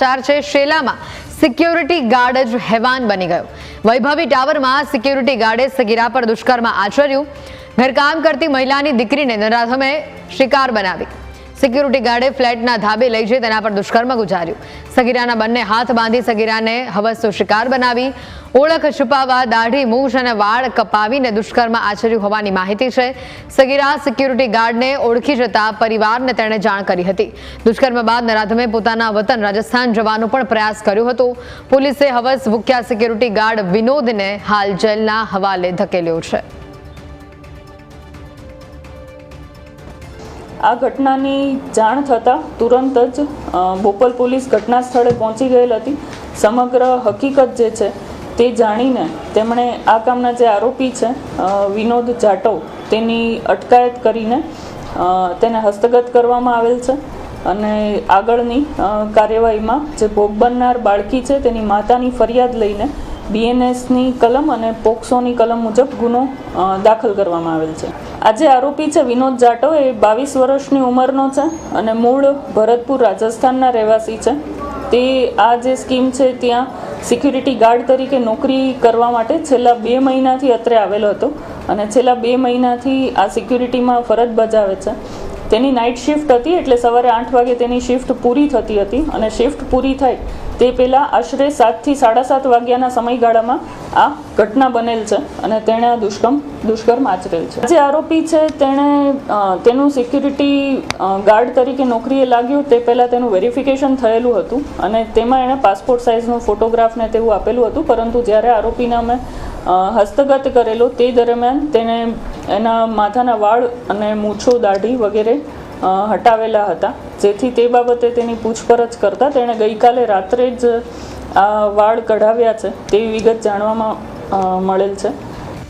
ચાર છે શેલામાં security guard જ હેવાન બની ગયો। વૈભવી ટાવરમાં સિક્યોરિટી ગાર્ડે સગીરા પર દુષ્કર્મ આચર્યું। ઘરકામ કરતી મહિલાની દીકરીને નરાધમે શિકાર બનાવી। સિક્યોરિટી ગાર્ડે ફ્લેટના ધાબે લઈ જઈ તેના પર દુષ્કર્મ ગુજાર્યું। સગીરાના બંને હાથ બાંધી સગીરાને હવસનો શિકાર બનાવી। ઓળખ છુપાવવા દાઢી મૂછ અને વાળ કપાવીને દુષ્કર્મ આચર્યું હોવાની માહિતી છે। સગીરા સિક્યોરિટી ગાર્ડને ઓળખી જતા પરિવારને તેણે જાણ કરી હતી। દુષ્કર્મ બાદ નરાધમે પોતાના વતન રાજસ્થાન જવાનો પણ પ્રયાસ કર્યો હતો। પોલીસે હવસ ભૂખ્યા સિક્યોરિટી ગાર્ડ વિનોદને હાલ જેલના હવાલે ધકેલ્યો છે। આ ઘટનાની જાણ થતાં તુરંત જ બોપલ પોલીસ ઘટના સ્થળે પહોંચી ગયેલ હતી। સમગ્ર હકીકત જે છે તે જાણીને તેમણે આ કામના જે આરોપી છે વિનોદ જાટવ તેની અટકાયત કરીને તેને હસ્તગત કરવામાં આવેલ છે અને આગળની કાર્યવાહીમાં જે ભોગ બનનાર બાળકી છે તેની માતાની ફરિયાદ લઈને BNSની કલમ અને પોક્સોની કલમ મુજબ ગુનો દાખલ કરવામાં આવેલ છે। આ જે આરોપી છે વિનોદ જાટવ એ 22 વર્ષની ઉંમરનો છે અને મૂળ ભરતપુર રાજસ્થાનના રહેવાસી છે। તે આ જે સ્કીમ છે ત્યાં સિક્યુરિટી ગાર્ડ તરીકે નોકરી કરવા માટે છેલ્લા 2 મહિનાથી અત્રે આવેલો હતો અને છેલ્લા 2 મહિનાથી આ સિક્યુરિટીમાં ફરજ બજાવે છે। તેની નાઇટ શિફ્ટ હતી એટલે સવારે 8 વાગે તેની શિફ્ટ પૂરી થતી હતી અને શિફ્ટ પૂરી થાય તે પહેલાં આશરે 7 થી 7:30 વાગ્યાના સમયગાળામાં આ ઘટના બનેલ છે અને તેણે આ દુષ્કર્મ આચરેલ છે। જે આરોપી છે તેણે તેનું સિક્યુરિટી ગાર્ડ તરીકે નોકરીએ લાગ્યું તે પહેલાં તેનું વેરિફિકેશન થયેલું હતું અને તેમાં એણે પાસપોર્ટ સાઇઝનો ફોટોગ્રાફ ને તેવું આપેલું હતું, પરંતુ જ્યારે આરોપીને અમે હસ્તગત કરેલો તે દરમિયાન તેને એના માથાના વાળ અને મૂછો દાઢી વગેરે હટાવેલા હતા, જેથી તે બાબતે તેની પૂછપરછ કરતાં તેણે ગઈકાલે રાત્રે જ આ વાળ કઢાવ્યા છે તેવી વિગત જાણવામાં મળેલ છે।